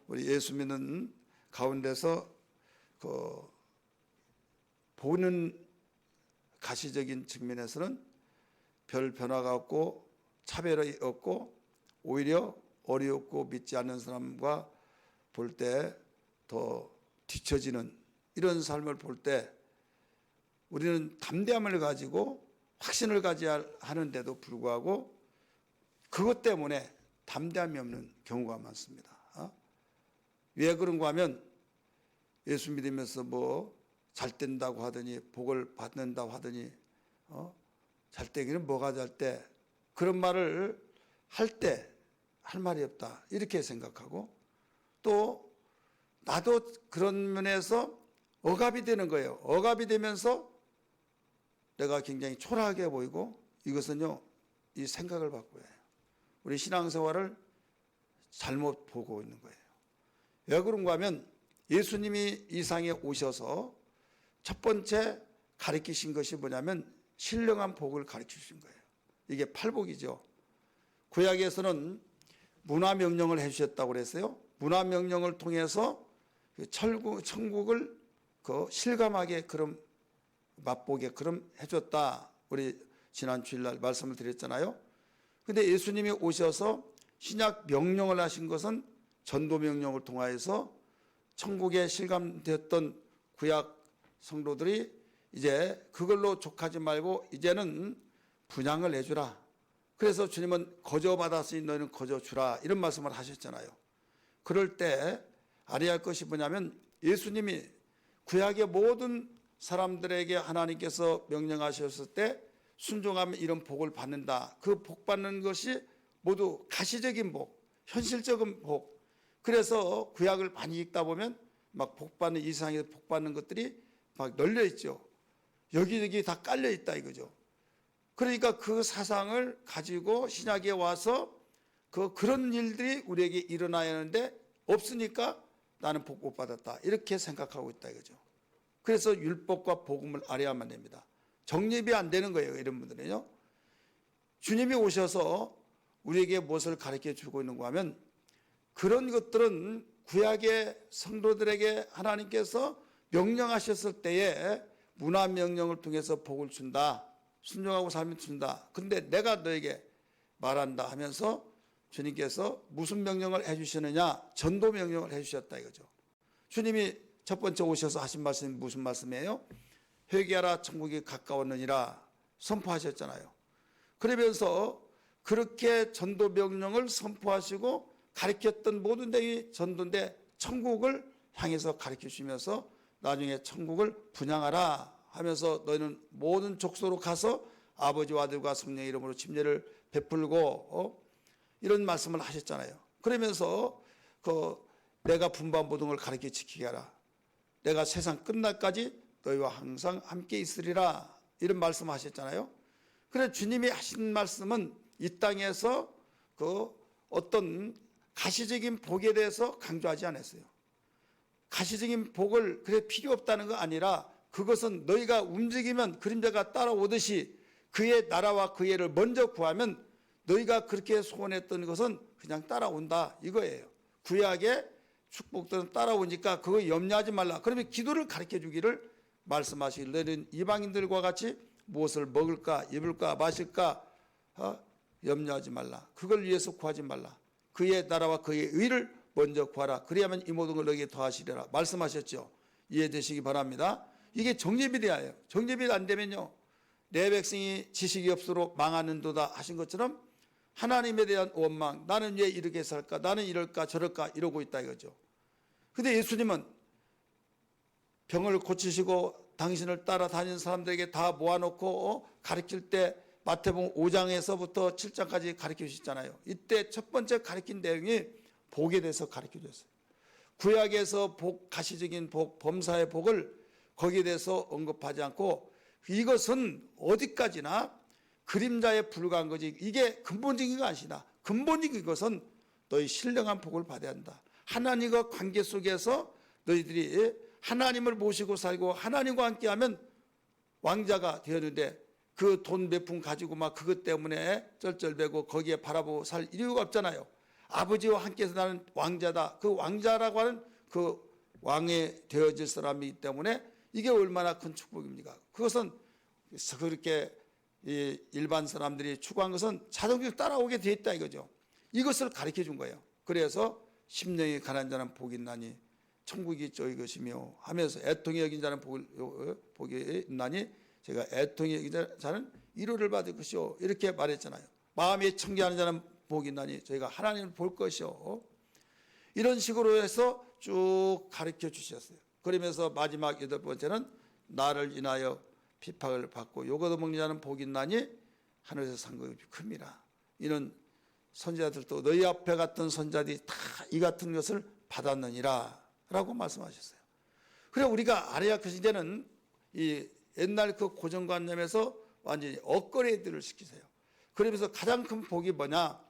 우리 예수 믿는 가운데서 보는 가시적인 측면에서는 별 변화가 없고 차별이 없고 오히려 어리없고 믿지 않는 사람과 볼 때 더 뒤처지는 이런 삶을 볼 때 우리는 담대함을 가지고 확신을 가져야 하는데도 불구하고 그것 때문에 담대함이 없는 경우가 많습니다. 왜 그런가 하면 예수 믿으면서 뭐 잘 된다고 하더니 복을 받는다고 하더니 잘 되기는 뭐가 잘 돼? 그런 말을 할 때 할 말이 없다 이렇게 생각하고 또 나도 그런 면에서 억압이 되는 거예요. 억압이 되면서 내가 굉장히 초라하게 보이고 이것은요 이 생각을 바꿔야 해요. 우리 신앙생활을 잘못 보고 있는 거예요. 왜 그런가 하면 예수님이 이 상에 오셔서 첫 번째 가르치신 것이 뭐냐면 신령한 복을 가르치신 거예요. 이게 팔복이죠. 구약에서는 문화명령을 해주셨다고 그랬어요. 문화명령을 통해서 천국을 실감하게 그럼 맛보게 그럼 해줬다. 우리 지난 주일날 말씀을 드렸잖아요. 근데 예수님이 오셔서 신약 명령을 하신 것은 전도명령을 통하여서 천국에 실감되었던 구약 성도들이 이제 그걸로 족하지 말고 이제는 분양을 내주라. 그래서 주님은 거저 받았으니 너희는 거저 주라 이런 말씀을 하셨잖아요. 그럴 때 알아야 할 것이 뭐냐면 예수님이 구약의 모든 사람들에게 하나님께서 명령하셨을 때 순종하면 이런 복을 받는다. 그 복 받는 것이 모두 가시적인 복, 현실적인 복. 그래서 구약을 많이 읽다 보면 막 복 받는 이상에서 복 받는 것들이 막 널려 있죠. 여기저기 다 깔려 있다 이거죠. 그러니까 그 사상을 가지고 신약에 와서 그런 일들이 우리에게 일어나야 하는데 없으니까 나는 복 못 받았다 이렇게 생각하고 있다 이거죠. 그래서 율법과 복음을 알아야만 됩니다. 정립이 안 되는 거예요. 이런 분들은요. 주님이 오셔서 우리에게 무엇을 가르쳐 주고 있는가 하면 그런 것들은 구약의 성도들에게 하나님께서 명령하셨을 때에 문화명령을 통해서 복을 준다. 순종하고 살면 준다. 그런데 내가 너에게 말한다 하면서 주님께서 무슨 명령을 해주시느냐? 전도명령을 해주셨다 이거죠. 주님이 첫 번째 오셔서 하신 말씀이 무슨 말씀이에요? 회개하라 천국이 가까웠느니라 선포하셨잖아요. 그러면서 그렇게 전도명령을 선포하시고 가르쳤던 모든 데이 전도인데 천국을 향해서 가르쳐 주시면서 나중에 천국을 분양하라 하면서 너희는 모든 족속으로 가서 아버지와 아들과 성령의 이름으로 침례를 베풀고 이런 말씀을 하셨잖아요. 그러면서 내가 분반 모든 걸 가르쳐 지키게 하라. 내가 세상 끝날까지 너희와 항상 함께 있으리라 이런 말씀하셨잖아요. 그래서 주님이 하신 말씀은 이 땅에서 어떤 가시적인 복에 대해서 강조하지 않았어요. 가시적인 복을 그래 필요 없다는 거 아니라 그것은 너희가 움직이면 그림자가 따라오듯이 그의 나라와 그의 의를 먼저 구하면 너희가 그렇게 소원했던 것은 그냥 따라온다 이거예요. 구약의 축복들은 따라오니까 그거 염려하지 말라. 그러면 기도를 가르쳐 주기를 말씀하시길 너희는 이방인들과 같이 무엇을 먹을까 입을까 마실까 염려하지 말라. 그걸 위해서 구하지 말라. 그의 나라와 그의 의를 먼저 구하라. 그래야만 이 모든 걸 너희에게 더하시리라 말씀하셨죠. 이해되시기 바랍니다. 이게 정립이 돼야 해요. 정립이 안 되면요 내 백성이 지식이 없도록 망하는도다 하신 것처럼 하나님에 대한 원망, 나는 왜 이렇게 살까, 나는 이럴까 저럴까 이러고 있다 이거죠. 근데 예수님은 병을 고치시고 당신을 따라다니는 사람들에게 다 모아놓고 가르칠 때 마태복음 5장에서부터 7장까지 가르쳐 주셨잖아요. 이때 첫 번째 가르친 내용이 복에 대해서 가르쳐 줬어요. 구약에서 복, 가시적인 복, 범사의 복을 거기에 대해서 언급하지 않고 이것은 어디까지나 그림자에 불과한 거지 이게 근본적인 거 아니시다. 근본적인 것은 너희 신령한 복을 받아야 한다. 하나님과 관계 속에서 너희들이 하나님을 모시고 살고 하나님과 함께하면 왕자가 되었는데 그 돈 몇 푼 가지고 막 그것 때문에 쩔쩔매고 거기에 바라보고 살 이유가 없잖아요. 아버지와 함께서 나는 왕자다. 그 왕자라고 하는 그 왕에 되어질 사람이기 때문에 이게 얼마나 큰 축복입니까? 그것은 그렇게 일반 사람들이 추구한 것은 자동적으로 따라오게 되어 있다 이거죠. 이것을 가르쳐 준 거예요. 그래서 심령이 가난한 자는 복이 있나니 천국이 저희 것이며 하면서 애통이 여긴 자는 복이 있나니 제가 애통이 여긴 자는 위로를 받을 것이요 이렇게 말했잖아요. 마음이 청결하는 자는 복이 있나니 저희가 하나님을 볼 것이요. 이런 식으로 해서 쭉 가르쳐 주셨어요. 그러면서 마지막 8번째는 나를 인하여 비박을 받고 요거도 먹는 자는 복이 있나니 하늘에서 상급이 큽니다. 이는 선지자들도 너희 앞에 갔던 선지자들이 다 이 같은 것을 받았느니라 라고 말씀하셨어요. 그래 우리가 알아야 그 시대는 이 옛날 그 고정관념에서 완전히 업그레이드를 시키세요. 그러면서 가장 큰 복이 뭐냐?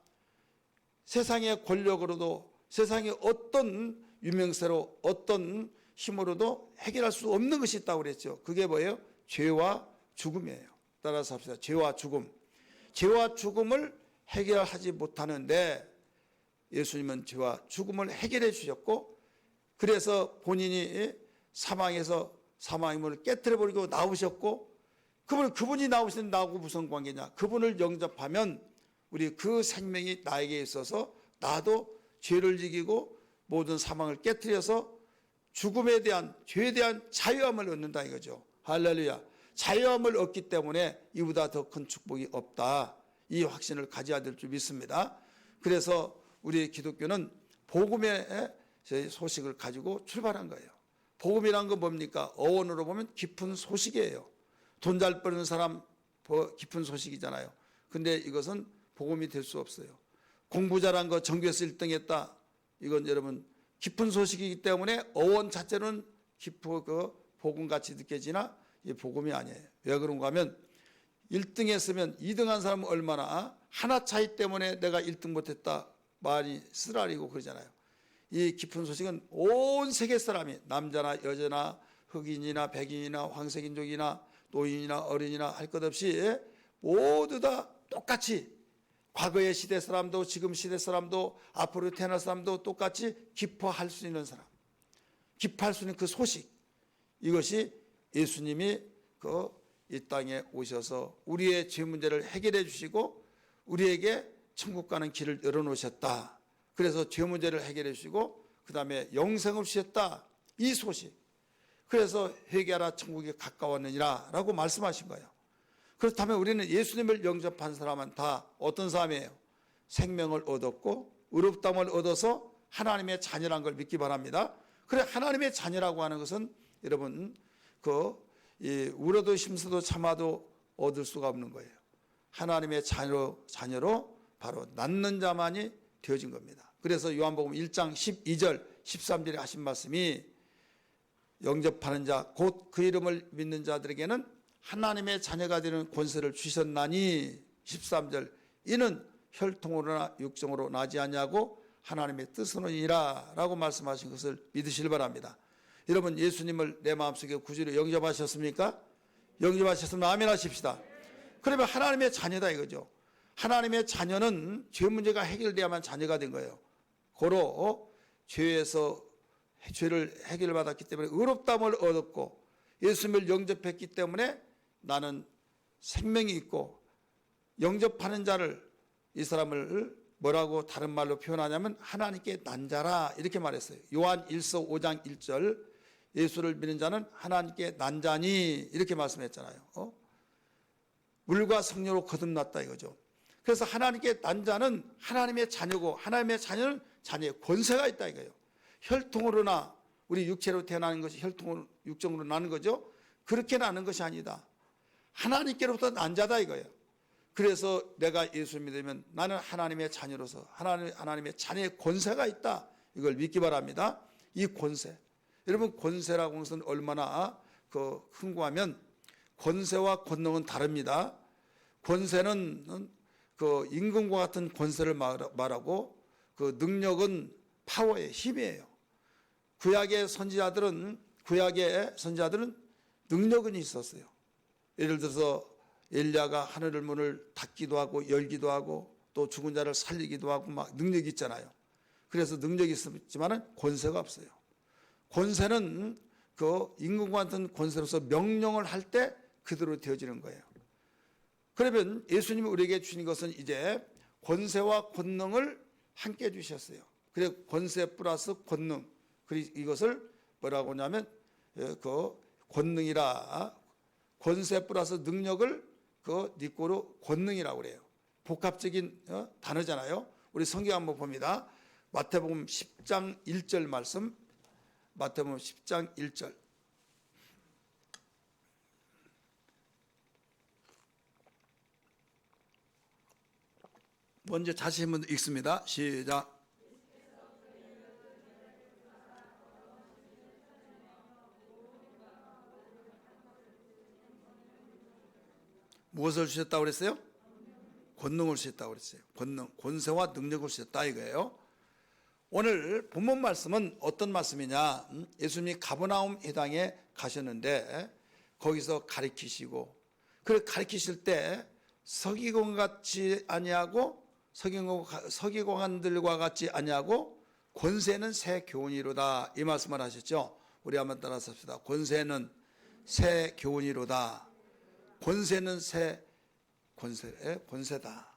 세상의 권력으로도 세상의 어떤 유명세로 어떤 힘으로도 해결할 수 없는 것이 있다고 그랬죠. 그게 뭐예요? 죄와 죽음이에요. 따라서 합시다. 죄와 죽음. 죄와 죽음을 해결하지 못하는데 예수님은 죄와 죽음을 해결해 주셨고 그래서 본인이 사망에서 사망의 문을 깨뜨려 버리고 나오셨고 그분이 나오시는 나하고 무슨 관계냐? 그분을 영접하면 우리 그 생명이 나에게 있어서 나도 죄를 이기고 모든 사망을 깨뜨려서 죽음에 대한 죄에 대한 자유함을 얻는다 이거죠. 할렐루야. 자유함을 얻기 때문에 이보다 더 큰 축복이 없다. 이 확신을 가져야 될 줄 믿습니다. 그래서 우리 기독교는 복음의 소식을 가지고 출발한 거예요. 복음이란 건 뭡니까? 어원으로 보면 깊은 소식이에요. 돈 잘 버는 사람 깊은 소식이잖아요. 근데 이것은 복음이 될 수 없어요. 공부 잘한 거 전교에서 1등 했다. 이건 여러분 깊은 소식이기 때문에 어원 자체는 깊고 그 복음같이 느껴지나 이 복음이 아니에요. 왜 그런가 하면 1등 했으면 2등 한 사람은 얼마나 하나 차이 때문에 내가 1등 못했다 말이 쓰라리고 그러잖아요. 이 깊은 소식은 온 세계 사람이 남자나 여자나 흑인이나 백인이나 황색인종이나 노인이나 어린이나 할 것 없이 모두 다 똑같이 과거의 시대 사람도 지금 시대 사람도 앞으로 태어날 사람도 똑같이 기뻐할 수 있는 사람, 기뻐할 수 있는 그 소식, 이것이 예수님이 이 땅에 오셔서 우리의 죄 문제를 해결해 주시고 우리에게 천국 가는 길을 열어놓으셨다. 그래서 죄 문제를 해결해 주시고 그 다음에 영생을 주셨다. 이 소식. 그래서 회개하라 천국이 가까웠느니라 라고 말씀하신 거예요. 그렇다면 우리는 예수님을 영접한 사람은 다 어떤 사람이에요? 생명을 얻었고 의롭다함을 얻어서 하나님의 자녀란 걸 믿기 바랍니다. 그래 하나님의 자녀라고 하는 것은 여러분 울어도 심서도 참아도 얻을 수가 없는 거예요. 하나님의 자녀로 바로 낳는 자만이 되어진 겁니다. 그래서 요한복음 1장 12절 13절에 하신 말씀이 영접하는 자 곧 그 이름을 믿는 자들에게는 하나님의 자녀가 되는 권세를 주셨나니 13절 이는 혈통으로나 육정으로 나지 아니하고 하나님의 뜻으로니라 라고 말씀하신 것을 믿으시길 바랍니다. 여러분 예수님을 내 마음속에 구주로 영접하셨습니까? 영접하셨으면 아멘 하십시다. 그러면 하나님의 자녀다 이거죠. 하나님의 자녀는 죄 문제가 해결돼야만 자녀가 된 거예요. 고로 죄에서 죄를 해결받았기 때문에 의롭다함을 얻었고 예수님을 영접했기 때문에 나는 생명이 있고 영접하는 자를 이 사람을 뭐라고 다른 말로 표현하냐면 하나님께 난 자라 이렇게 말했어요. 요한 1서 5장 1절 예수를 믿는 자는 하나님께 난 자니 이렇게 말씀했잖아요. 물과 성령으로 거듭났다 이거죠. 그래서 하나님께 난 자는 하나님의 자녀고 하나님의 자녀는 자녀의 권세가 있다 이거예요. 혈통으로나 우리 육체로 태어나는 것이 혈통으로 육정으로 나는 거죠. 그렇게 나는 것이 아니다. 하나님께로부터 난 자다 이거예요. 그래서 내가 예수 믿으면 나는 하나님의 자녀로서 하나님의 자녀의 권세가 있다. 이걸 믿기 바랍니다. 이 권세. 여러분 권세라고 하는 것은 얼마나 흥구하면 권세와 권능은 다릅니다. 권세는 임금과 같은 권세를 말하고 능력은 파워의 힘이에요. 구약의 선지자들은 능력은 있었어요. 예를 들어서 엘리야가 하늘 문을 닫기도 하고 열기도 하고 또 죽은 자를 살리기도 하고 막 능력이 있잖아요. 그래서 능력이 있지만은 권세가 없어요. 권세는 그 임금과 같은 권세로서 명령을 할 때 그대로 되어지는 거예요. 그러면 예수님이 우리에게 주신 것은 이제 권세와 권능을 함께 주셨어요. 그래서 권세 플러스 권능. 그리고 이것을 뭐라고 하냐면 그 권능이라, 권세 플러스 능력을 그 니꼬로 권능이라고 그래요. 복합적인 단어잖아요. 우리 성경 한번 봅니다. 마태복음 10장 1절 말씀. 마태복음 10장 1절. 먼저 다시 한번 읽습니다. 시작. 무엇을 주셨다고 그랬어요? 권능을 주셨다고 그랬어요. 권능, 권세와 능력을 주셨다 이거예요. 오늘 본문 말씀은 어떤 말씀이냐? 예수님이 가버나움 해당에 가셨는데 거기서 가르치시고, 그 가르치실 때 서기관 같이 아니하고 서기관들과 같이 아니하고 권세는 새 교훈이로다 이 말씀을 하셨죠. 우리 한번 따라서 합시다. 권세는 새 교훈이로다. 권세는 새 권세다.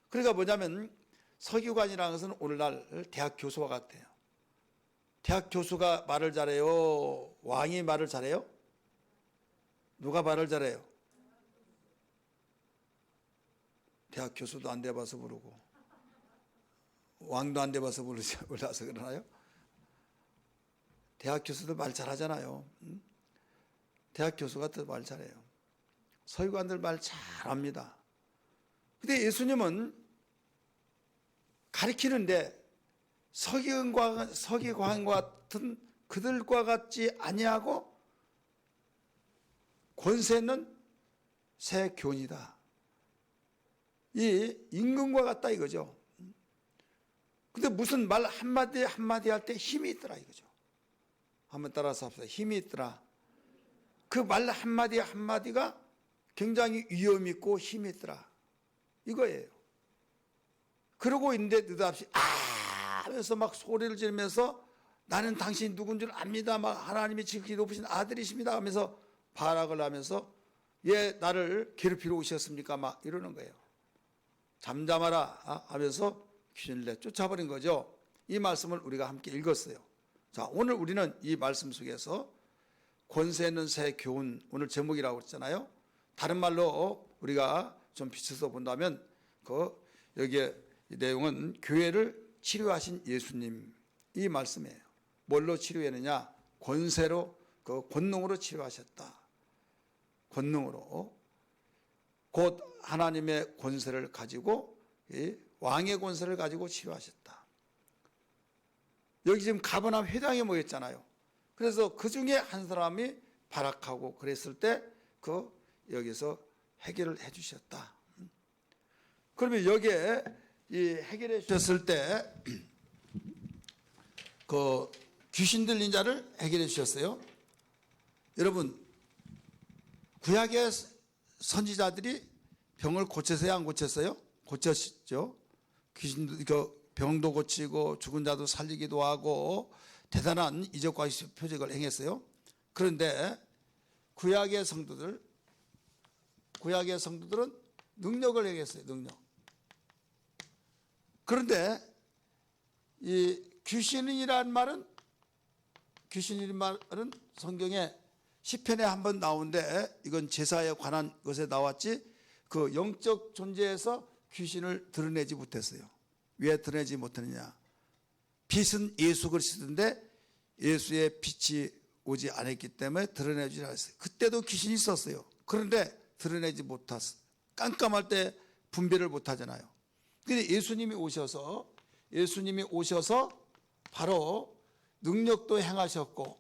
그러니까 뭐냐면 서기관이라는 것은 오늘날 대학 교수와 같아요. 대학 교수가 말을 잘해요? 왕이 말을 잘해요? 누가 말을 잘해요? 대학 교수도 안 돼봐서 부르고 왕도 안 돼봐서 몰라서 그러나요? 대학 교수도 말 잘하잖아요. 대학 교수가 더 말 잘해요. 서기관들 말 잘합니다. 근데 예수님은 가르치는데 서기관과 같은 그들과 같지 아니하고 권세는 새 교훈이다. 이 임금과 같다 이거죠. 근데 무슨 말 한마디 한마디 할 때 힘이 있더라 이거죠. 한번 따라서 합시다. 힘이 있더라. 그 말 한마디 한마디가 굉장히 위험 있고 힘이 있더라 이거예요. 그러고 있는데 느닷없이 하면서 막 소리를 지르면서 나는 당신이 누군 줄 압니다. 막 하나님이 지극히 높으신 아들이십니다 하면서 발악을 하면서 예 나를 괴롭히러 오셨습니까? 막 이러는 거예요. 잠잠하라 하면서 귀신을 내쫓아버린 거죠. 이 말씀을 우리가 함께 읽었어요. 자, 오늘 우리는 이 말씀 속에서 권세는 새 교훈, 오늘 제목이라고 했잖아요. 다른 말로 우리가 좀 비춰서 본다면 여기에 이 내용은 교회를 치료하신 예수님 이 말씀이에요. 뭘로 치료했느냐? 권세로, 그 권능으로 치료하셨다. 권능으로. 곧 하나님의 권세를 가지고 이 왕의 권세를 가지고 치료하셨다. 여기 지금 가버나움 회당에 모였잖아요. 그래서 그 중에 한 사람이 발악하고 그랬을 때 여기서 해결을 해 주셨다. 그러면 여기에 이 해결해 주셨을 때 그 귀신 들린 자를 해결해 주셨어요. 여러분 구약의 선지자들이 병을 고쳤어요, 안 고쳤어요? 고쳤죠. 병도 고치고 죽은 자도 살리기도 하고 대단한 이적과 표적을 행했어요. 그런데 구약의 성도들은 능력을 행했어요. 능력. 그런데 이 귀신이란 말은 성경에 시편에 한번 나오는데 이건 제사에 관한 것에 나왔지 그 영적 존재에서 귀신을 드러내지 못했어요. 왜 드러내지 못했느냐? 빛은 예수 그리스도인데 예수의 빛이 오지 않았기 때문에 드러내지 않았어요. 그때도 귀신이 있었어요. 그런데 드러내지 못했어요. 깜깜할 때 분별을 못하잖아요. 그런데 예수님이 오셔서 바로 능력도 행하셨고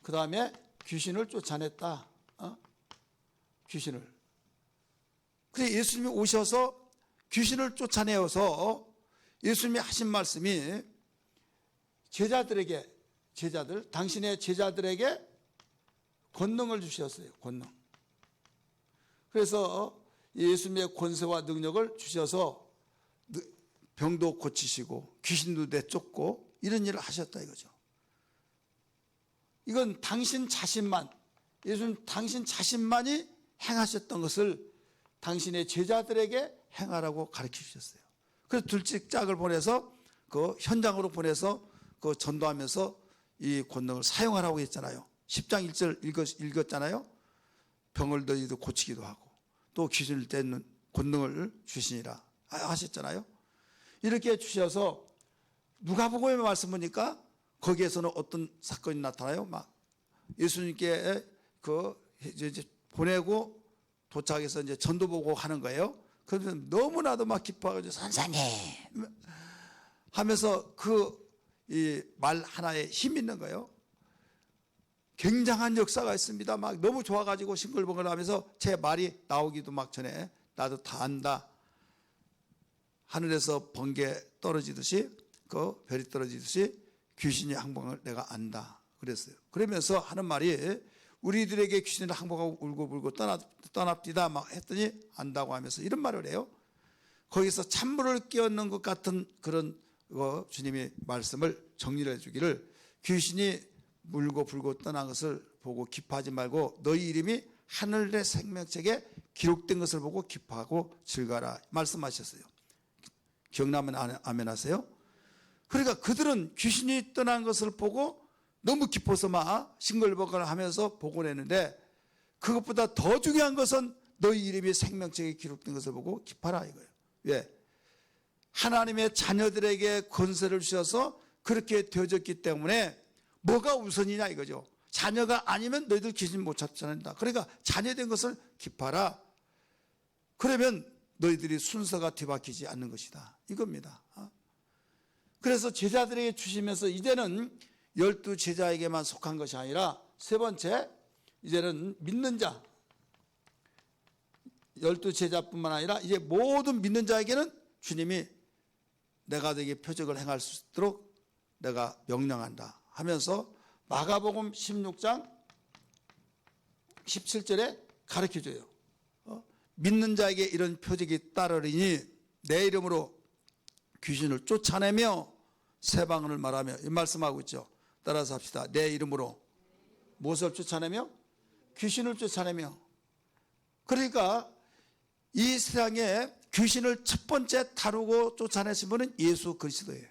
그 다음에 귀신을 쫓아냈다. 귀신을. 그래서 예수님이 오셔서 귀신을 쫓아내어서 예수님이 하신 말씀이 당신의 제자들에게 권능을 주셨어요. 권능. 그래서 예수님의 권세와 능력을 주셔서 병도 고치시고 귀신도 내쫓고 이런 일을 하셨다 이거죠. 이건 당신 자신만, 예수님 당신 자신만이 행하셨던 것을 당신의 제자들에게 행하라고 가르쳐 주셨어요. 그래서 둘째 짝을 보내서 그 현장으로 보내서 그 전도하면서 이 권능을 사용하라고 했잖아요. 10장 1절 읽었잖아요. 병을 너희도 고치기도 하고 또 귀신을 떼는 권능을 주시니라 하셨잖아요. 이렇게 주셔서 누가복음의 말씀 보니까 거기에서는 어떤 사건이 나타나요? 막 예수님께 이제 보내고 도착해서 이제 전도 보고 하는 거예요. 그래서 너무나도 막 기뻐가지고 선생님 하면서 그 이 말 하나에 힘 있는 거예요. 굉장한 역사가 있습니다. 막 너무 좋아가지고 싱글벙글하면서 제 말이 나오기도 막 전에 나도 다 안다. 하늘에서 번개 떨어지듯이 그 별이 떨어지듯이 귀신이 항복을 내가 안다 그랬어요. 그러면서 하는 말이 우리들에게 귀신을 항복하고 울고불고 떠납디다 막 했더니 안다고 하면서 이런 말을 해요. 거기서 찬물을 끼얹는 것 같은 그런 주님이 말씀을 정리를 해주기를 귀신이 물고 불고 떠난 것을 보고 기뻐하지 말고 너희 이름이 하늘의 생명책에 기록된 것을 보고 기뻐하고 즐거라 말씀하셨어요. 기억나면 아멘 하세요. 그러니까 그들은 귀신이 떠난 것을 보고 너무 기뻐서 막 싱글벙글 하면서 복원했는데 그것보다 더 중요한 것은 너희 이름이 생명책에 기록된 것을 보고 기뻐하라 이거예요. 왜? 하나님의 자녀들에게 권세를 주셔서 그렇게 되어졌기 때문에 뭐가 우선이냐 이거죠. 자녀가 아니면 너희들 귀신 못 쫓아낸다. 그러니까 자녀된 것을 기뻐하라. 그러면 너희들이 순서가 뒤바뀌지 않는 것이다 이겁니다. 그래서 제자들에게 주시면서 이제는 12 제자에게만 속한 것이 아니라 세 번째 이제는 믿는 자 12 제자뿐만 아니라 이제 모든 믿는 자에게는 주님이 내가 너에게 표적을 행할 수 있도록 내가 명령한다 하면서 마가복음 16장 17절에 가르쳐줘요. 믿는 자에게 이런 표적이 따르리니 내 이름으로 귀신을 쫓아내며 새 방언을 말하며 이 말씀하고 있죠. 따라서 합시다. 내 이름으로 무엇을 쫓아내며? 귀신을 쫓아내며. 그러니까 이 세상에 귀신을 첫 번째 다루고 쫓아내신 분은 예수 그리스도예요.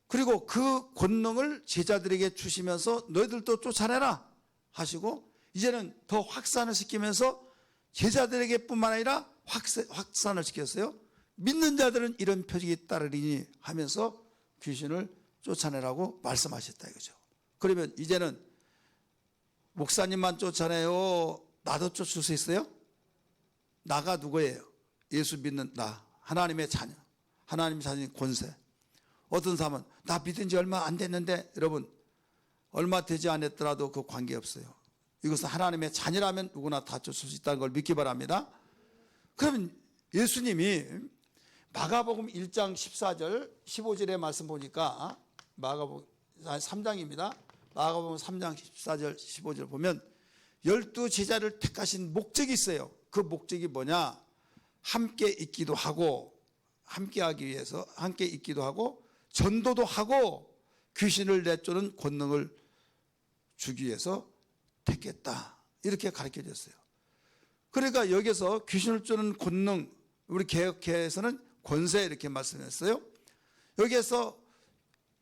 그리고 그 권능을 제자들에게 주시면서 너희들도 쫓아내라 하시고 이제는 더 확산을 시키면서 제자들에게 뿐만 아니라 확산을 시켰어요. 믿는 자들은 이런 표적이 따르리니 하면서 귀신을 쫓아내라고 말씀하셨다 이거죠. 그러면 이제는 목사님만 쫓아내요? 나도 쫓을 수 있어요? 나가 누구예요? 예수 믿는 나, 하나님의 자녀, 하나님의 자녀의 권세. 어떤 사람은 나 믿은 지 얼마 안 됐는데 여러분 얼마 되지 않았더라도 그 관계없어요. 이것은 하나님의 자녀라면 누구나 다 쫓을 수 있다는 걸 믿기 바랍니다. 그러면 예수님이 마가복음 1장 14절 15절의 말씀 보니까 마가복음 3장입니다. 마가복음 3장 14절 15절 보면 12 제자를 택하신 목적이 있어요. 그 목적이 뭐냐? 함께 있기도 하고 함께 하기 위해서 함께 있기도 하고 전도도 하고 귀신을 내쫓는 권능을 주기 위해서 택했다. 이렇게 가르쳐졌어요. 그러니까 여기서 귀신을 쫓는 권능, 우리 개혁회에서는 권세 이렇게 말씀했어요. 여기에서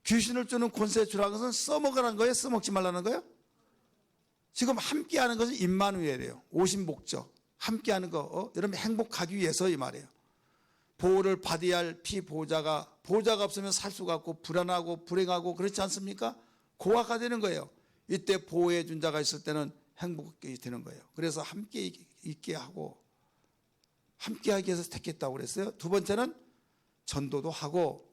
귀신을 쫓는 권세 주라는 것은 써먹으라는 거예요? 써먹지 말라는 거예요? 지금 함께하는 것은 임마누엘이에요. 오신 목적. 함께하는 거, 여러분 행복하기 위해서 이 말이에요. 보호를 받아야 할 피보호자가 없으면 살 수가 없고 불안하고 불행하고 그렇지 않습니까? 고아가 되는 거예요. 이때 보호해 준 자가 있을 때는 행복하게 되는 거예요. 그래서 함께 있게 하고 함께하기 위해서 택했다고 그랬어요. 두 번째는 전도도 하고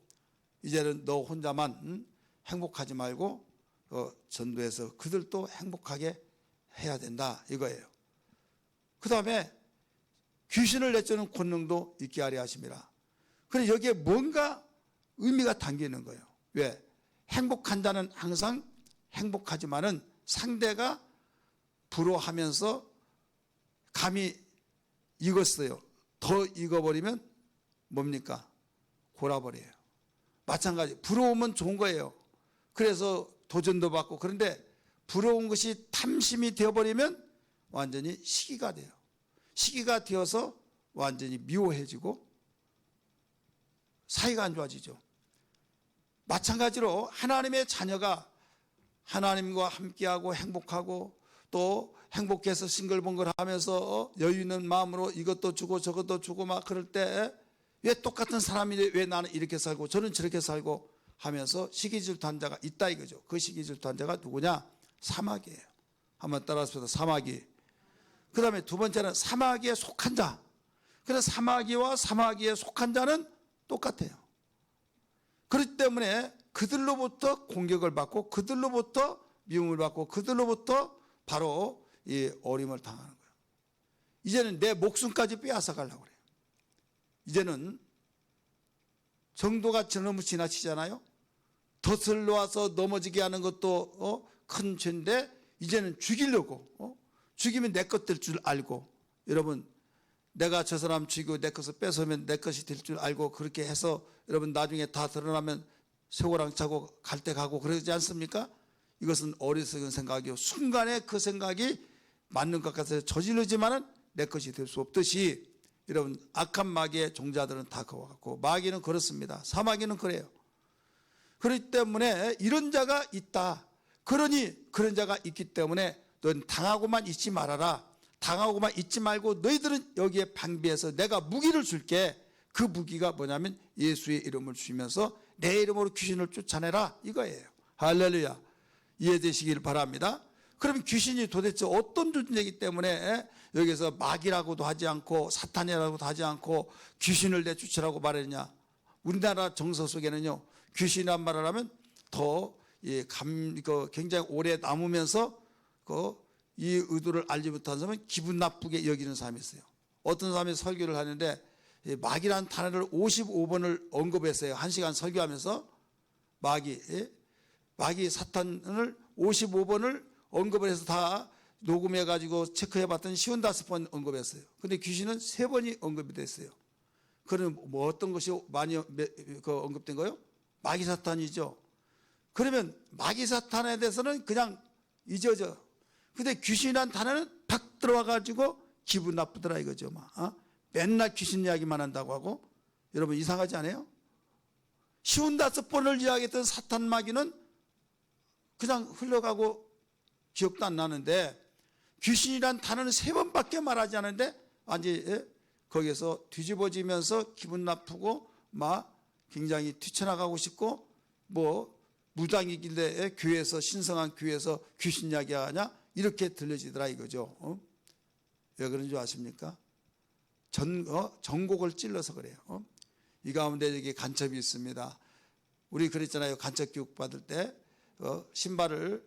이제는 너 혼자만 행복하지 말고 전도해서 그들도 행복하게 해야 된다 이거예요. 그 다음에 귀신을 내쫓는 권능도 있게 하려 하심이라. 그런데 여기에 뭔가 의미가 담기는 거예요. 왜? 행복한 자는 항상 행복하지만은 상대가 불효하면서 감히 익었어요. 더 익어버리면 뭡니까? 골아버려요. 마찬가지 부러우면 좋은 거예요. 그래서 도전도 받고, 그런데 부러운 것이 탐심이 되어버리면 완전히 시기가 돼요. 시기가 되어서 완전히 미워해지고 사이가 안 좋아지죠. 마찬가지로 하나님의 자녀가 하나님과 함께하고 행복하고 또 행복해서 싱글벙글하면서 여유 있는 마음으로 이것도 주고 저것도 주고 막 그럴 때 왜 똑같은 사람이 왜 나는 이렇게 살고 저는 저렇게 살고 하면서 시기질투한 자가 있다 이거죠. 그 시기질투한 자가 누구냐? 사마귀예요. 한번 따라서 사마귀. 그 다음에 두 번째는 사마귀에 속한 자. 그래서 사마귀와 사마귀에 속한 자는 똑같아요. 그렇기 때문에 그들로부터 공격을 받고 그들로부터 미움을 받고 그들로부터 바로 이 어림을 당하는 거예요. 이제는 내 목숨까지 빼앗아 가려고 그래요. 이제는 정도가 너무 지나치잖아요. 덫을 놓아서 넘어지게 하는 것도 큰 죄인데 이제는 죽이려고 죽이면 내 것 될 줄 알고, 여러분 내가 저 사람 죽이고 내 것을 뺏으면 내 것이 될 줄 알고 그렇게 해서 여러분 나중에 다 드러나면 쇠고랑 차고 갈 때 가고 그러지 않습니까? 이것은 어리석은 생각이요. 순간에 그 생각이 맞는 것 같아서 저지르지만은 내 것이 될 수 없듯이 여러분 악한 마귀의 종자들은 다 그와 같고 마귀는 그렇습니다. 사마귀는 그래요. 그렇기 때문에 이런 자가 있다. 그러니 그런 자가 있기 때문에 넌 당하고만 있지 말아라. 당하고만 있지 말고 너희들은 여기에 방비해서 내가 무기를 줄게. 그 무기가 뭐냐면 예수의 이름을 주면서 내 이름으로 귀신을 쫓아내라 이거예요. 할렐루야. 이해되시길 바랍니다. 그럼 귀신이 도대체 어떤 존재이기 때문에 여기서 마귀라고도 하지 않고 사탄이라고도 하지 않고 귀신을 내쫓으라고 말했냐? 우리나라 정서 속에는요, 귀신이란 말을 하면 더 굉장히 오래 남으면서 이 의도를 알지 못한 사람은 기분 나쁘게 여기는 사람이 있어요. 어떤 사람이 설교를 하는데 마귀라는 단어를 55번을 언급했어요. 1시간 설교하면서 마귀 사탄을 55번을 언급을 해서 다 녹음해가지고 체크해봤더니 55번 언급했어요. 근데 귀신은 3번이 언급이 됐어요. 그럼 뭐 어떤 것이 많이 언급된 거예요? 마귀 사탄이죠. 그러면 마귀 사탄에 대해서는 그냥 잊어져. 근데 귀신이란 단어는 팍 들어와가지고 기분 나쁘더라 이거죠. 맨날 귀신 이야기만 한다고 하고. 여러분 이상하지 않아요? 55번을 이야기했던 사탄 마귀는 그냥 흘러가고 기억도 안 나는데 귀신이란 단어는 3번밖에 말하지 않는데 완전히 거기에서 뒤집어지면서 기분 나쁘고 막 굉장히 뛰쳐나가고 싶고 뭐 무당이길래 교회에서 신성한 교회에서 귀신 이야기하냐 이렇게 들려지더라 이거죠. 왜 그런 줄 아십니까? 전곡을 찔러서 그래요. 이 가운데 여기 간첩이 있습니다. 우리 그랬잖아요. 간첩 교육 받을 때 신발을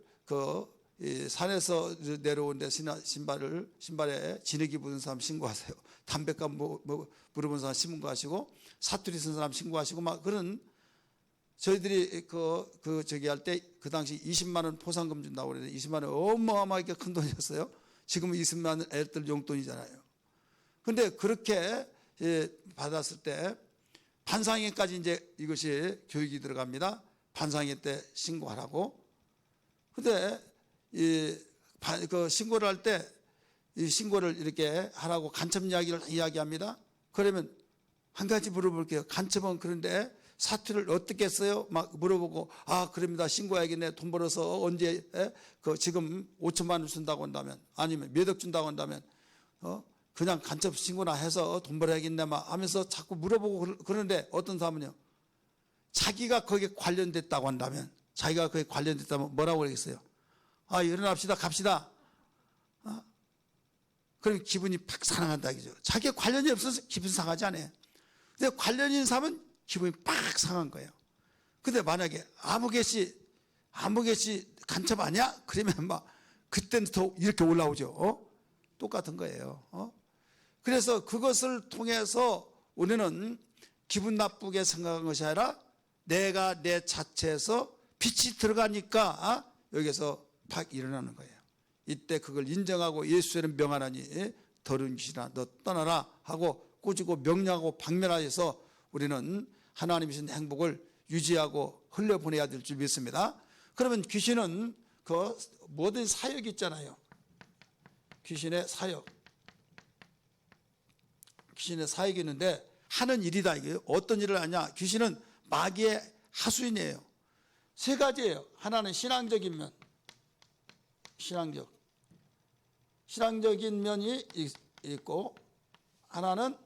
산에서 내려오는데 신발에 진흙이 묻은 사람 신고하세요. 담배값 물어본 사람 신고하시고 사투리 쓴 사람 신고하시고 막 그런 저희들이 저기 할 때 그 당시 20만 원 포상금 준다고 그랬는데 20만 원 어마어마하게 큰 돈이었어요. 지금은 20만 원 애들 용돈이잖아요. 근데 그렇게 받았을 때 판상회까지 이제 이것이 교육이 들어갑니다. 판상회 때 신고하라고. 근데 그 신고를 할 때 이 신고를 이렇게 하라고 간첩 이야기를 이야기합니다. 그러면 한 가지 물어볼게요. 간첩은 그런데 사투를 어떻게 써요? 막 물어보고 그럽니다. 신고해야겠네. 돈 벌어서 언제 지금 5천만 원 준다고 한다면 아니면 몇 억 준다고 한다면 그냥 간첩 신고나 해서 돈 벌어야겠네 막 하면서 자꾸 물어보고 그러는데 어떤 사람은요. 자기가 거기에 관련됐다고 한다면 자기가 거기에 관련됐다면 뭐라고 그러겠어요? 일어납시다 갑시다. 그럼 기분이 팍 상한다 이죠. 자기가 관련이 없어서 기분 상하지 않아요. 근데 관련 있는 사람은 기분이 팍 상한 거예요. 근데 만약에 아무개씨 간첩 아니야? 그러면 막 그때는 더 이렇게 올라오죠. 똑같은 거예요. 그래서 그것을 통해서 우리는 기분 나쁘게 생각한 것이 아니라 내가 내 자체에서 빛이 들어가니까 여기서 팍 일어나는 거예요. 이때 그걸 인정하고 예수는 명하나니 더러운 귀신아 너 떠나라 하고 꾸짖고 명령하고 박멸하여서 우리는 하나님이신 행복을 유지하고 흘려보내야 될 줄 믿습니다. 그러면 귀신은 그 모든 사역이 있잖아요. 귀신의 사역. 귀신의 사역이 있는데 하는 일이다 이거예요. 어떤 일을 하냐? 귀신은 마귀의 하수인이에요. 세 가지예요. 하나는 신앙적인 면, 신앙적인 면이 있고, 하나는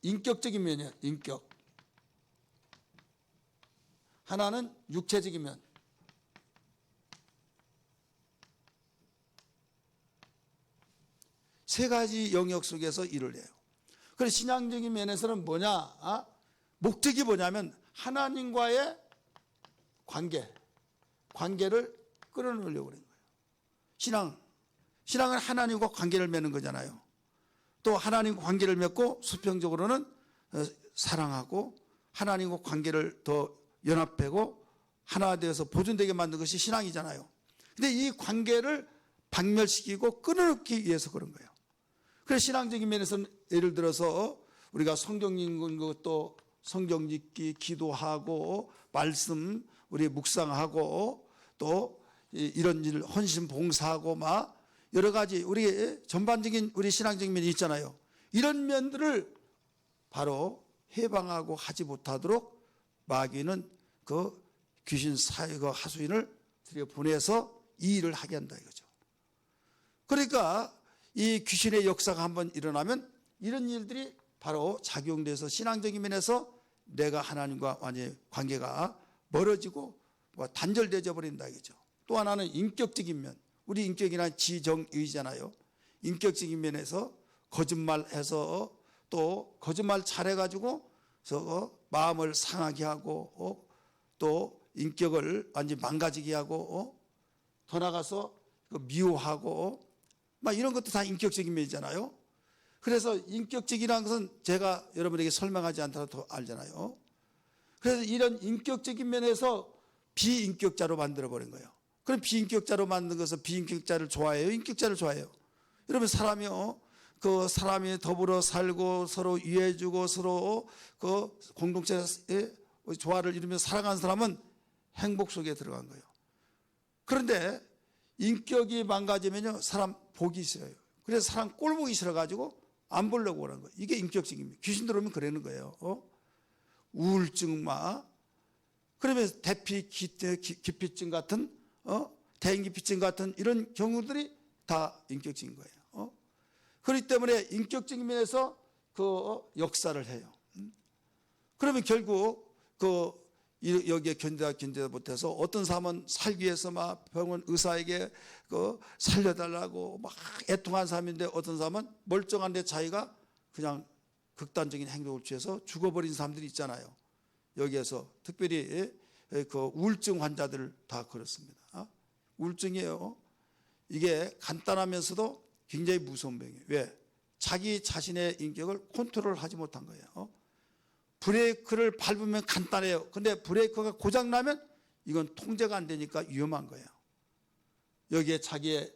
인격적인 면이에요. 인격. 하나는 육체적인 면. 세 가지 영역 속에서 일을 해요. 그래서 신앙적인 면에서는 뭐냐? 목적이 뭐냐면 하나님과의 관계를 끌어놓으려고 그런 거예요. 신앙은 하나님과 관계를 맺는 거잖아요. 또 하나님과 관계를 맺고 수평적으로는 사랑하고 하나님과 관계를 더 연합하고 하나 되어서 보존되게 만든 것이 신앙이잖아요. 근데 이 관계를 박멸시키고 끊어놓기 위해서 그런 거예요. 그래서 신앙적인 면에서는 예를 들어서 우리가 성경 읽는 것도 성경 읽기, 기도하고 말씀 우리 묵상하고 또 이런 일 헌신 봉사하고 막 여러 가지 우리 전반적인 우리 신앙적인 면이 있잖아요. 이런 면들을 바로 해방하고 하지 못하도록 마귀는 그 귀신 사역의 하수인을 들여보내서 이 일을 하게 한다 이거죠. 그러니까 이 귀신의 역사가 한번 일어나면 이런 일들이 바로 작용돼서 신앙적인 면에서 내가 하나님과 완전히 관계가 멀어지고 단절되어 버린다 이거죠. 또 하나는 인격적인 면. 우리 인격이란 지정의잖아요. 인격적인 면에서 거짓말해서 또 거짓말 잘해가지고 마음을 상하게 하고 또 인격을 완전히 망가지게 하고 더 나가서 미워하고 막 이런 것도 다 인격적인 면이잖아요. 그래서 인격적이라는 것은 제가 여러분에게 설명하지 않더라도 더 알잖아요. 그래서 이런 인격적인 면에서 비인격자로 만들어버린 거예요. 그럼 비인격자로 만든 것은 비인격자를 좋아해요? 인격자를 좋아해요? 여러분 사람이요. 그 사람이 더불어 살고 서로 이해해주고 서로 그 공동체의 조화를 이루며 살아가는 사람은 행복 속에 들어간 거예요. 그런데 인격이 망가지면요 사람 보기 싫어요. 그래서 사람 꼴 보기 싫어가지고 안 보려고 그러는 거예요. 이게 인격적입니다. 귀신 들어오면 그러는 거예요. 우울증 막 그러면 기피증 같은 대인기피증 같은 이런 경우들이 다 인격적인 거예요. 그렇기 때문에 인격적인 면에서 그 역사를 해요. 그러면 결국 여기에 견디다 못해서 어떤 사람은 살기 위해서 막 병원 의사에게 살려달라고 막 애통한 사람인데 어떤 사람은 멀쩡한데 자기가 그냥 극단적인 행동을 취해서 죽어버린 사람들이 있잖아요. 여기에서 특별히 그 우울증 환자들 다 그렇습니다. 우울증이에요. 이게 간단하면서도 굉장히 무서운 병이에요. 왜? 자기 자신의 인격을 컨트롤하지 못한 거예요. 브레이크를 밟으면 간단해요. 근데 브레이크가 고장나면 이건 통제가 안 되니까 위험한 거예요. 여기에 자기의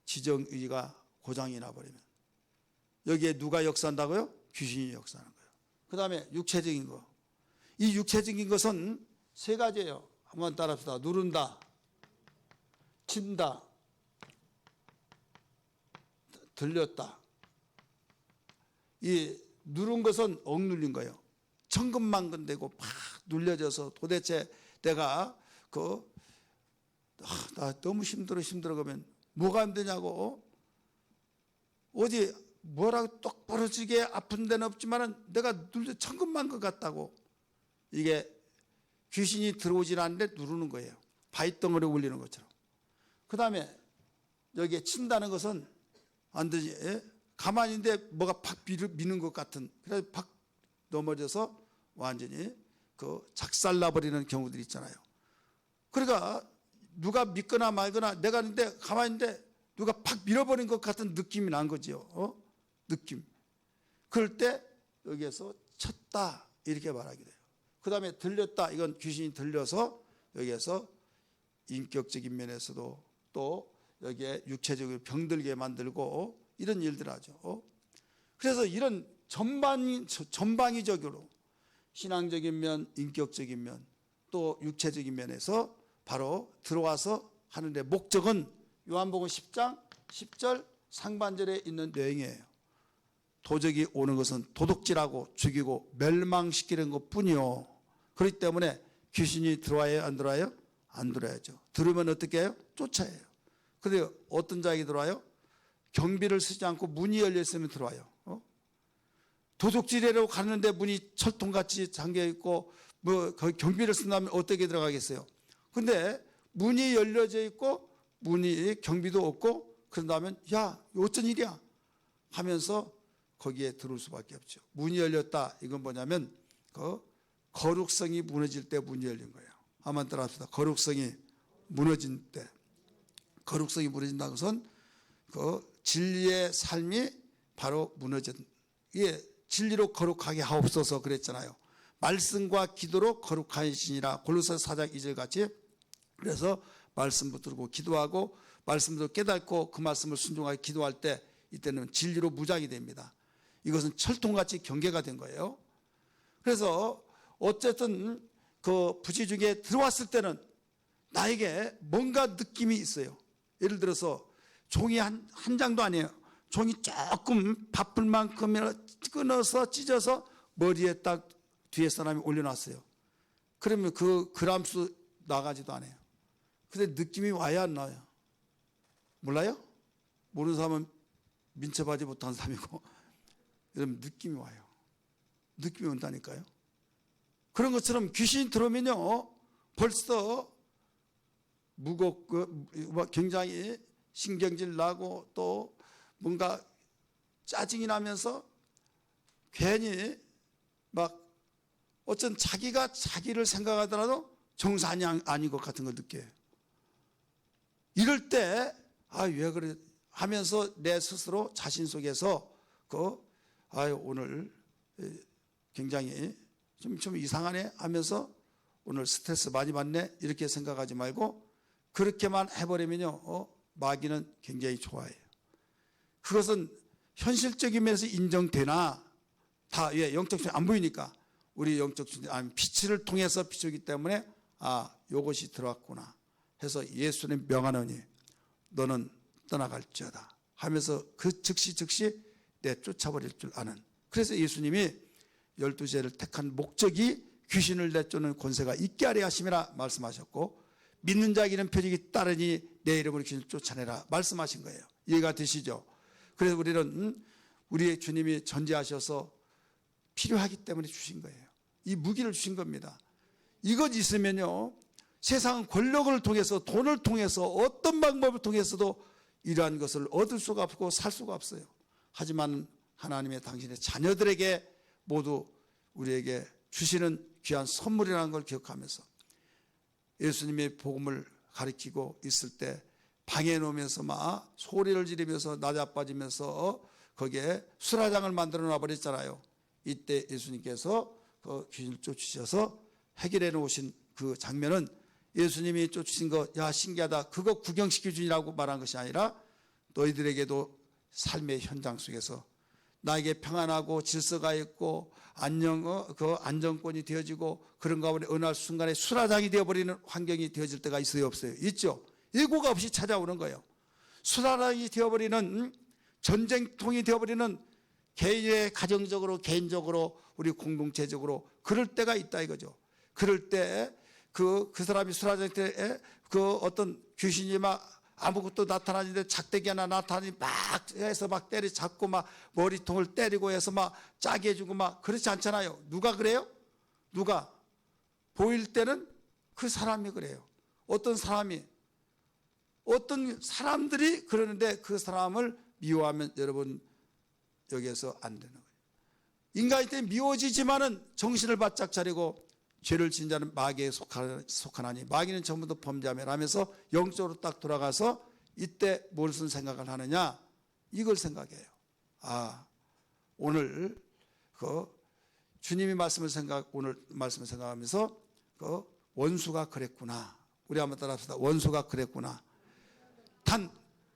지정의지가 고장이 나버리면 여기에 누가 역사한다고요? 귀신이 역사하는 거예요. 그 다음에 육체적인 거. 이 육체적인 것은 세 가지예요. 한번 따라합시다. 누른다, 친다, 들렸다. 이 누른 것은 억눌린 거예요. 천근만근되고 막 눌려져서 도대체 내가 나 너무 힘들어 그러면 뭐가 힘드냐고 어디 뭐라고 똑부러지게 아픈 데는 없지만은 내가 눌려 천근만근 같다고 이게 귀신이 들어오질 않는데 누르는 거예요. 바위덩어리 올리는 것처럼. 그 다음에 여기에 친다는 것은 안 되지. 가만히 있는데 뭐가 팍 미는 것 같은 그래서 팍 넘어져서 완전히 작살나버리는 경우들이 있잖아요. 그러니까 누가 믿거나 말거나 내가 있는데 가만히 있는데 누가 팍 밀어버린 것 같은 느낌이 난 거죠. 느낌. 그럴 때 여기에서 쳤다 이렇게 말하게 돼요. 그 다음에 들렸다. 이건 귀신이 들려서 여기에서 인격적인 면에서도 또 여기에 육체적으로 병들게 만들고 이런 일들을 하죠. 그래서 이런 전방위적으로 신앙적인 면, 인격적인 면, 또 육체적인 면에서 바로 들어와서 하는데 목적은 요한복음 10장 10절 상반절에 있는 내용이에요. 도적이 오는 것은 도둑질하고 죽이고 멸망시키는 것뿐이요. 그렇기 때문에 귀신이 들어와요? 안 들어와요? 안 들어야죠. 들으면 어떻게 해요? 쫓아야요. 그런데 어떤 자에게 들어와요? 경비를 쓰지 않고 문이 열려 있으면 들어와요. 도둑질하러 가는데 문이 철통같이 잠겨 있고 거기 경비를 쓴다면 어떻게 들어가겠어요? 근데 문이 열려져 있고 문이 경비도 없고 그런다면 야, 어쩐 일이야? 하면서 거기에 들어올 수밖에 없죠. 문이 열렸다. 이건 뭐냐면 그 거룩성이 무너질 때 문이 열린 거예요. 한번 따라합시다. 거룩성이 무너진 때. 거룩성이 무너진다는 것은 그 진리의 삶이 바로 무너진, 이게 진리로 거룩하게 하옵소서 그랬잖아요. 말씀과 기도로 거룩하시니라. 골로새 4장 2절 같이. 그래서 말씀 붙들고 기도하고 말씀도 깨닫고 그 말씀을 순종하게 기도할 때 이때는 진리로 무장이 됩니다. 이것은 철통같이 경계가 된 거예요. 그래서 어쨌든 그 부지 중에 들어왔을 때는 나에게 뭔가 느낌이 있어요. 예를 들어서 종이 한 장도 아니에요. 종이 조금 바쁠 만큼 끊어서 찢어서 머리에 딱 뒤에 사람이 올려놨어요. 그러면 그 그람수 나가지도 않아요. 근데 느낌이 와야 안 나와요? 몰라요? 모르는 사람은 민첩하지 못한 사람이고, 여러분 느낌이 와요. 느낌이 온다니까요. 그런 것처럼 귀신이 들어오면요 벌써 무겁고 굉장히 신경질 나고 또 뭔가 짜증이 나면서 괜히 막 어쩐 자기가 자기를 생각하더라도 정상이 아닌 것 같은 걸 느껴요. 이럴 때 아, 왜 그래 하면서 내 스스로 자신 속에서 오늘 굉장히 좀 이상하네 하면서 오늘 스트레스 많이 받네 이렇게 생각하지 말고 그렇게만 해버리면요 마귀는 굉장히 좋아해요. 그것은 현실적인 면에서 인정되나 다 왜 영적 주님 안 보이니까 우리 영적 주님 빛을 통해서 비추기 때문에 아 요것이 들어왔구나 해서 예수님 명하노니 너는 떠나갈지어다 하면서 그 즉시 내쫓아버릴 줄 아는. 그래서 예수님이 12제를 택한 목적이 귀신을 내쫓는 권세가 있게 하려 하심이라 말씀하셨고 믿는 자에게는 표적이 따르니 내 이름으로 귀신을 쫓아내라 말씀하신 거예요. 이해가 되시죠? 그래서 우리는 우리의 주님이 전제하셔서 필요하기 때문에 주신 거예요. 이 무기를 주신 겁니다. 이것 있으면요 세상은 권력을 통해서 돈을 통해서 어떤 방법을 통해서도 이러한 것을 얻을 수가 없고 살 수가 없어요. 하지만 하나님의 당신의 자녀들에게 모두 우리에게 주시는 귀한 선물이라는 걸 기억하면서 예수님의 복음을 가르치고 있을 때 방에 놓으면서 막 소리를 지르면서 낮아빠지면서 거기에 수라장을 만들어 놔버렸잖아요. 이때 예수님께서 그 귀신을 쫓으셔서 해결해 놓으신 그 장면은 예수님이 쫓으신 거 야 신기하다 그거 구경시켜 주니라고 말한 것이 아니라 너희들에게도 삶의 현장 속에서 나에게 평안하고 질서가 있고 그 안정권이 되어지고 그런 가운데 어느 날 순간에 수라장이 되어버리는 환경이 되어질 때가 있어요 없어요? 있죠. 예고가 없이 찾아오는 거예요. 수라장이 되어버리는 전쟁통이 되어버리는 개인의 가정적으로 개인적으로 우리 공동체적으로 그럴 때가 있다 이거죠. 그럴 때 그 사람이 수라장 때 그 어떤 귀신이 막 아무것도 나타나는데 작대기 하나 나타나니 막 해서 막 때려잡고 막 머리통을 때리고 해서 막 짜게 해주고 막 그렇지 않잖아요. 누가 그래요? 누가? 보일 때는 그 사람이 그래요. 어떤 사람들이 그러는데 그 사람을 미워하면 여러분 여기에서 안 되는 거예요. 인간이 때 미워지지만은 정신을 바짝 차리고 죄를 진 자는 마귀에 속하나니 마귀는 전부터 범죄하며 하면서 영적으로 딱 돌아가서 이때 무슨 생각을 하느냐 이걸 생각해요. 아 오늘 그 주님이 오늘 말씀을 생각하면서 그 원수가 그랬구나. 우리 한번 따라합시다. 원수가 그랬구나. 단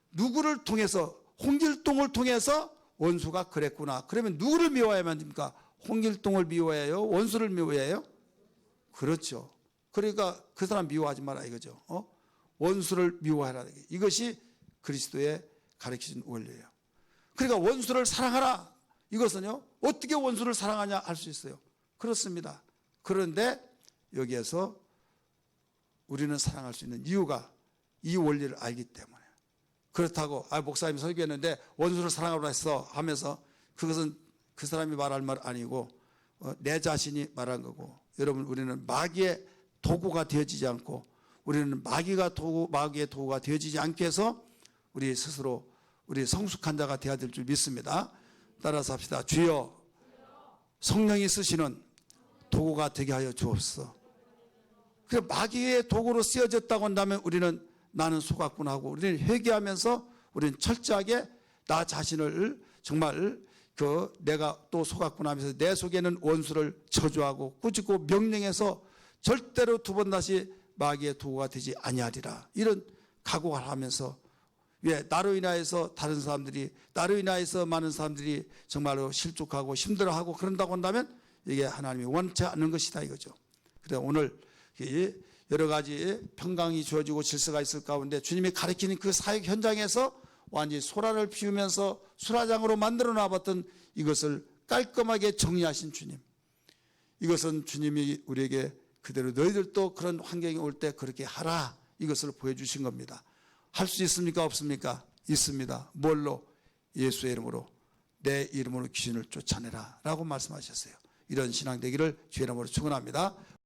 누구를 통해서 홍길동을 통해서 원수가 그랬구나. 그러면 누구를 미워해야만 됩니까? 홍길동을 미워해요? 원수를 미워해요? 그렇죠. 그러니까 그 사람 미워하지 마라 이거죠. 원수를 미워하라. 이것이 그리스도의 가르치신 원리예요. 그러니까 원수를 사랑하라. 이것은요, 어떻게 원수를 사랑하냐 할 수 있어요. 그렇습니다. 그런데 여기에서 우리는 사랑할 수 있는 이유가 이 원리를 알기 때문에. 그렇다고 목사님이 설교했는데 원수를 사랑하라 했어 하면서 그것은 그 사람이 말할 말 아니고 내 자신이 말한 거고, 여러분 우리는 마귀의 도구가 되어지지 않고, 우리는 마귀의 도구가 되어지지 않게 해서 우리 스스로 우리 성숙한 자가 되어야 될 줄 믿습니다. 따라서 합시다. 주여 성령이 쓰시는 도구가 되게 하여 주옵소서. 그 마귀의 도구로 쓰여졌다고 한다면 우리는 나는 속았구나 하고 우리는 회개하면서 우리는 철저하게 나 자신을 정말 내가 또 속았구나 하면서 내 속에는 원수를 저주하고 꾸짖고 명령해서 절대로 두 번 다시 마귀의 도구가 되지 아니하리라, 이런 각오를 하면서, 왜 나로 인하여서 다른 사람들이, 나로 인하여서 많은 사람들이 정말로 실족하고 힘들어하고 그런다고 한다면 이게 하나님이 원치 않는 것이다 이거죠. 그래서 오늘 여러 가지 평강이 주어지고 질서가 있을 가운데 주님이 가르치는 그 사역 현장에서 완전히 소란을 피우면서 수라장으로 만들어 놔봤던 이것을 깔끔하게 정리하신 주님, 이것은 주님이 우리에게 그대로 너희들도 그런 환경이 올 때 그렇게 하라, 이것을 보여주신 겁니다. 할 수 있습니까? 없습니까? 있습니다. 뭘로? 예수의 이름으로, 내 이름으로 귀신을 쫓아내라 라고 말씀하셨어요. 이런 신앙 되기를 주의 이름으로 축원합니다.